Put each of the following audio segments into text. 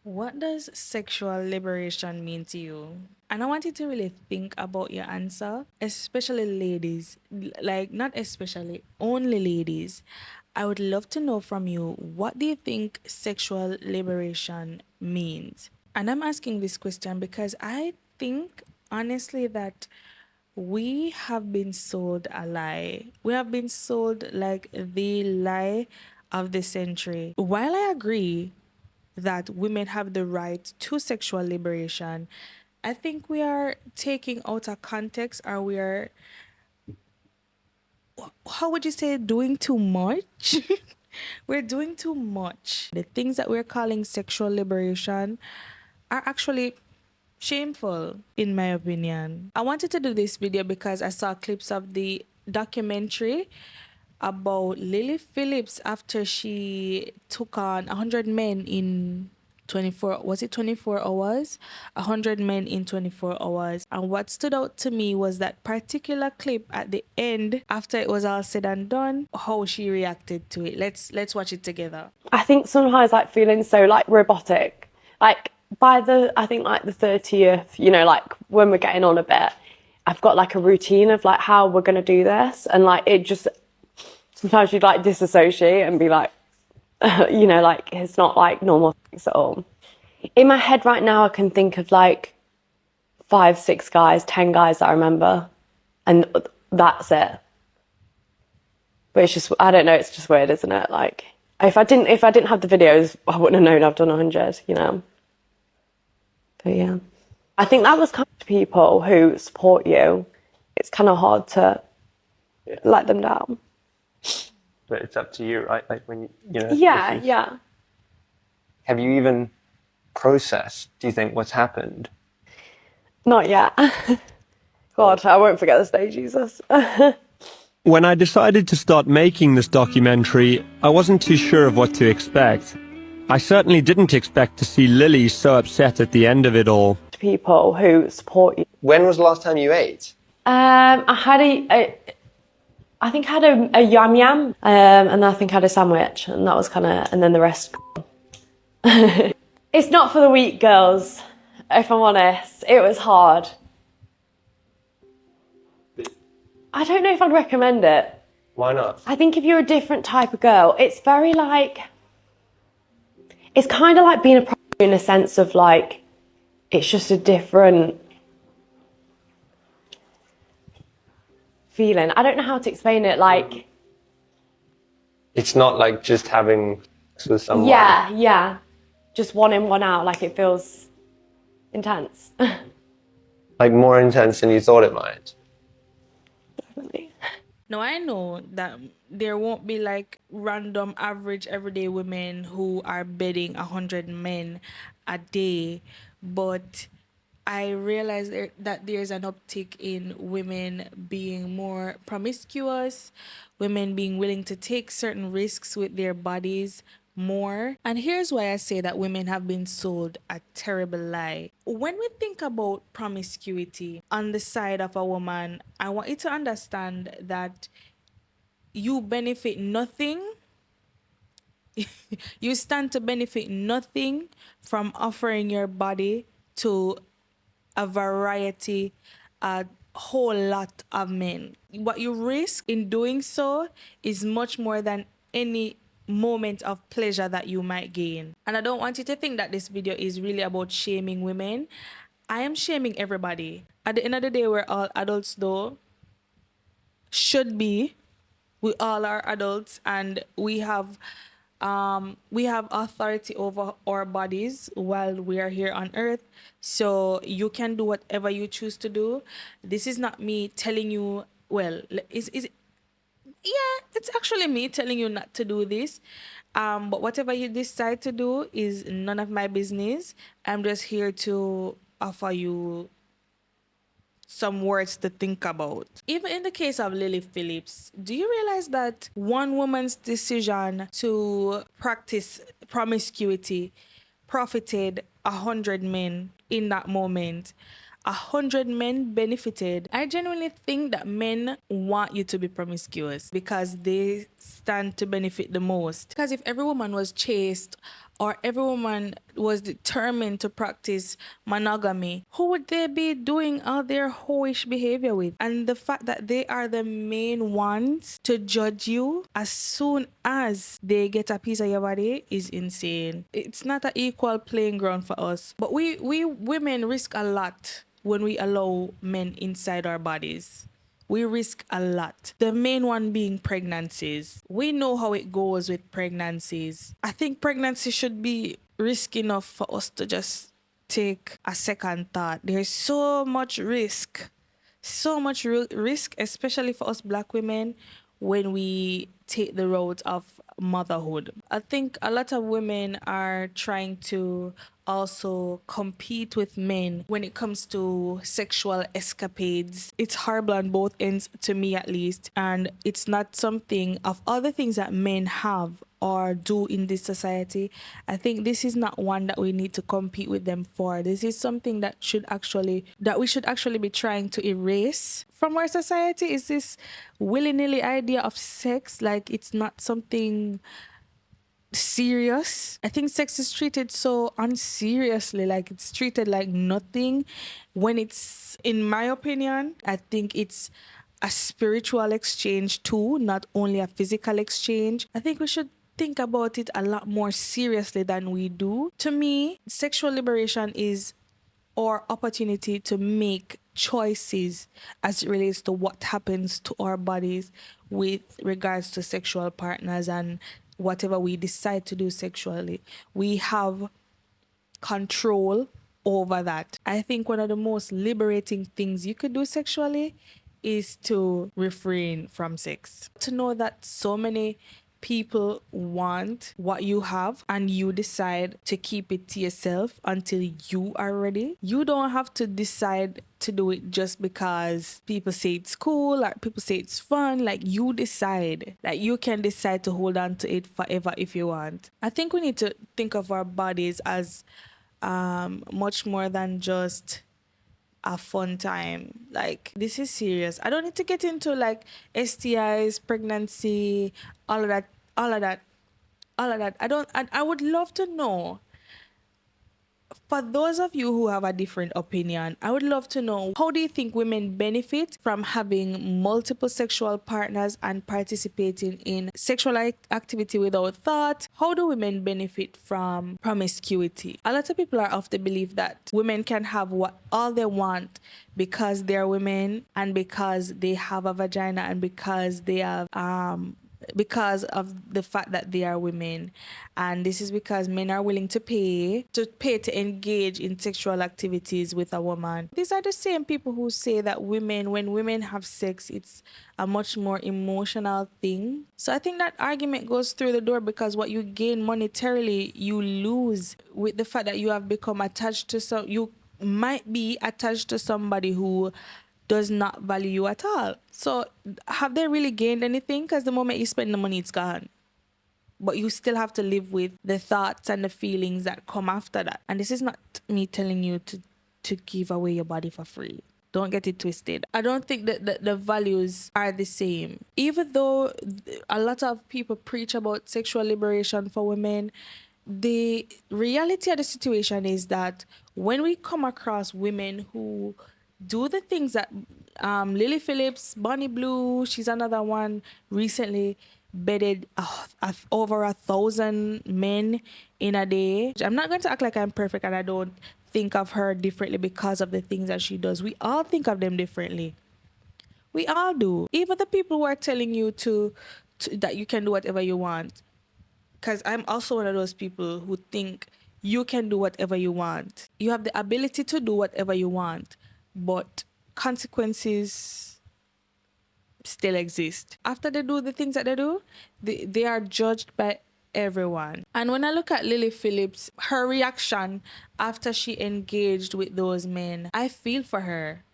What does sexual liberation mean to you? And I want you to really think about your answer, especially ladies. Like, not especially, only ladies. I would love to know from you, what do you think sexual liberation means? And I'm asking this question because I think, honestly, that we have been sold a lie. We have been sold like the lie of the century. While I agree that women have the right to sexual liberation, I think we are taking out of context, or we are, how would you say, doing too much? We're doing too much. The things that we're calling sexual liberation are actually shameful, in my opinion. I wanted to do this video because I saw clips of the documentary about Lilly Phillips after she took on 100 men in 24, was it 24 hours? 100 men in 24 hours. And what stood out to me was that particular clip at the end, after it was all said and done, how she reacted to it. Let's watch it together. I think sometimes like feeling so like robotic, like by the, I think like the 30th, you know, like when we're getting on a bit, I've got like a routine of like how we're going to do this. And like, it just, sometimes you'd like disassociate and be like, you know, like it's not like normal things at all. In my head right now, I can think of like 5, 6 guys, 10 guys that I remember, and that's it. But it's just, I don't know, it's just weird, isn't it? Like, if I didn't have the videos, I wouldn't have known I've done 100, you know. But yeah, I think that was kind of people who support you. It's kind of hard to let them down. But it's up to you, right? Like when you know. Yeah, yeah. Have you even processed, do you think, what's happened? Not yet. God, I won't forget this day, Jesus. When I decided to start making this documentary, I wasn't too sure of what to expect. I certainly didn't expect to see Lilly so upset at the end of it all. People who support you. When was the last time you ate? I had I think I had a yam yam, and I think I had a sandwich, and that was kind of, and then the rest. It's not for the weak, girls, if I'm honest. It was hard. I don't know if I'd recommend it. Why not? I think if you're a different type of girl, it's very like, it's kind of like being a prostitute in a sense of like, it's just a different feeling. I don't know how to explain it. Like, It's not like just having sex with someone. yeah. Just one in, one out. Like, it feels intense. Like more intense than you thought it might. Definitely. Now, I know that there won't be like random average everyday women who are bedding 100 men a day, but I realize that there's an uptick in women being more promiscuous, women being willing to take certain risks with their bodies more. And here's why I say that women have been sold a terrible lie. When we think about promiscuity on the side of a woman, I want you to understand that you benefit nothing. You stand to benefit nothing from offering your body to a variety, a whole lot of men. What you risk in doing so is much more than any moment of pleasure that you might gain. And I don't want you to think that this video is really about shaming women. I am shaming everybody. At the end of the day, we're all adults though. Should be. We all are adults, and we have authority over our bodies while we are here on earth. So you can do whatever you choose to do. This is not me telling you, well, yeah, it's actually me telling you not to do this. But whatever you decide to do is none of my business. I'm just here to offer you some words to think about. Even in the case of Lilly Phillips, do you realize that one woman's decision to practice promiscuity profited 100 men in that moment? 100 men benefited. I genuinely think that men want you to be promiscuous because they stand to benefit the most. Because if every woman was chased or every woman was determined to practice monogamy, who would they be doing all their hoish behavior with? And the fact that they are the main ones to judge you as soon as they get a piece of your body is insane. It's not an equal playing ground for us. But we women risk a lot when we allow men inside our bodies. We risk a lot. The main one being pregnancies. We know how it goes with pregnancies. I think pregnancy should be risky enough for us to just take a second thought. There's so much risk. So much risk, especially for us black women, when we take the road of motherhood. I think a lot of women are trying to also compete with men when it comes to sexual escapades. It's horrible on both ends, to me at least, and it's not something of all the things that men have or do in this society. I think this is not one that we need to compete with them for. This is something that we should actually be trying to erase from our society. Is this willy-nilly idea of sex, like it's not something serious. I think sex is treated so unseriously, like it's treated like nothing, when it's, in my opinion, I think it's a spiritual exchange too, not only a physical exchange. I think we should think about it a lot more seriously than we do. To me, sexual liberation is our opportunity to make choices as it relates to what happens to our bodies with regards to sexual partners and whatever we decide to do sexually. We have control over that. I think one of the most liberating things you could do sexually is to refrain from sex. To know that so many people want what you have and you decide to keep it to yourself until you are ready. You don't have to decide to do it just because people say it's cool or people say it's fun. Like, you decide. Like, you can decide to hold on to it forever if you want. I think we need to think of our bodies as much more than just a fun time. Like, this is serious. I don't need to get into like STIs, pregnancy, all of that. I would love to know, for those of you who have a different opinion, I would love to know, how do you think women benefit from having multiple sexual partners and participating in sexual activity without thought? How do women benefit from promiscuity? A lot of people are of the belief that women can have all they want because they're women and because they have a vagina and because they have because of the fact that they are women. And this is because men are willing to pay to engage in sexual activities with a woman. These are the same people who say that when women have sex, it's a much more emotional thing. So I think that argument goes through the door, because what you gain monetarily, you lose with the fact that you have become attached to you might be attached to somebody who does not value you at all. So have they really gained anything? Because the moment you spend the money, it's gone. But you still have to live with the thoughts and the feelings that come after that. And this is not me telling you to give away your body for free. Don't get it twisted. I don't think that the values are the same. Even though a lot of people preach about sexual liberation for women, the reality of the situation is that when we come across women who do the things that Lilly Phillips, Bonnie Blue, she's another one, recently bedded over 1,000 men in a day. I'm not going to act like I'm perfect and I don't think of her differently because of the things that she does. We all think of them differently. We all do. Even the people who are telling you that you can do whatever you want. Because I'm also one of those people who think you can do whatever you want. You have the ability to do whatever you want, but consequences still exist. After they do the things that they do, they are judged by everyone. And when I look at Lilly Phillips, her reaction after she engaged with those men, I feel for her.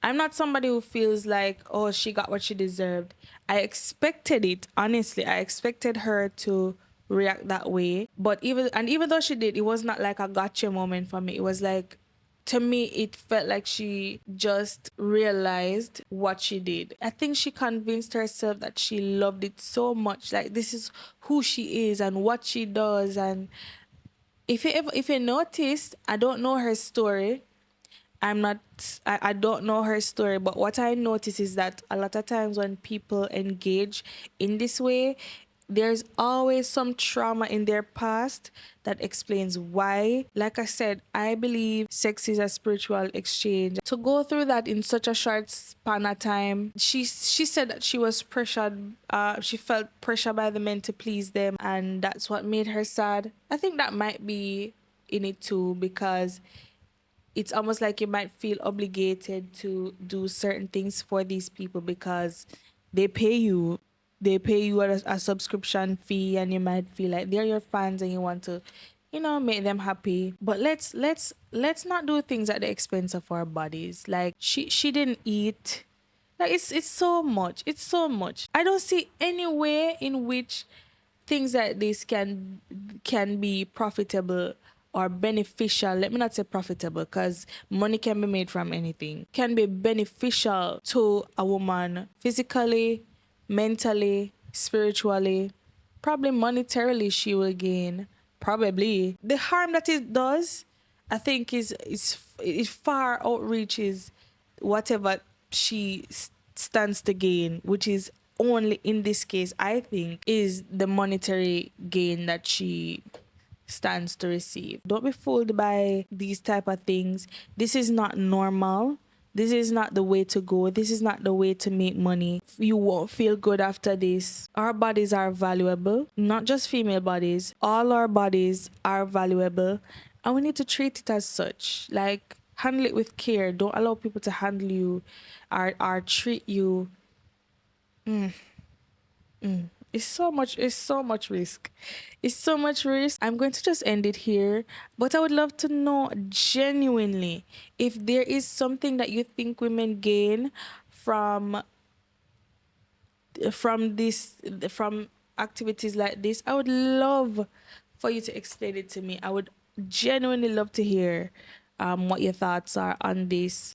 I'm not somebody who feels like, oh, she got what she deserved. I expected it, honestly. I expected her to react that way. But even though she did, it was not like a gotcha moment for me. It was like, to me, it felt like she just realized what she did. I think she convinced herself that she loved it so much. Like, this is who she is and what she does. And if you noticed, I don't know her story. I don't know her story, but what I notice is that a lot of times when people engage in this way, there's always some trauma in their past that explains why. Like I said, I believe sex is a spiritual exchange. To go through that in such a short span of time, she said that she was pressured. She felt pressure by the men to please them, and that's what made her sad. I think that might be in it too, because it's almost like you might feel obligated to do certain things for these people because they pay you. They pay you a subscription fee, and you might feel like they're your fans and you want to, make them happy. But let's not do things at the expense of our bodies. Like she didn't eat. Like it's so much. It's so much. I don't see any way in which things like this can be profitable or beneficial. Let me not say profitable, because money can be made from anything. Can be beneficial to a woman physically, mentally, spiritually. Probably monetarily she will gain. Probably. The harm that it does, I think is far outreaches whatever she stands to gain, which is only in this case, I think, is the monetary gain that she stands to receive. Don't be fooled by these type of things. This is not normal. This is not the way to go. This is not the way to make money. You won't feel good after this. Our bodies are valuable, not just female bodies. All our bodies are valuable, and we need to treat it as such. Like, handle it with care. Don't allow people to handle you or treat you. It's so much risk. It's so much risk. I'm going to just end it here, but I would love to know genuinely if there is something that you think women gain from from activities like this. I would love for you to explain it to me. I would genuinely love to hear what your thoughts are on this.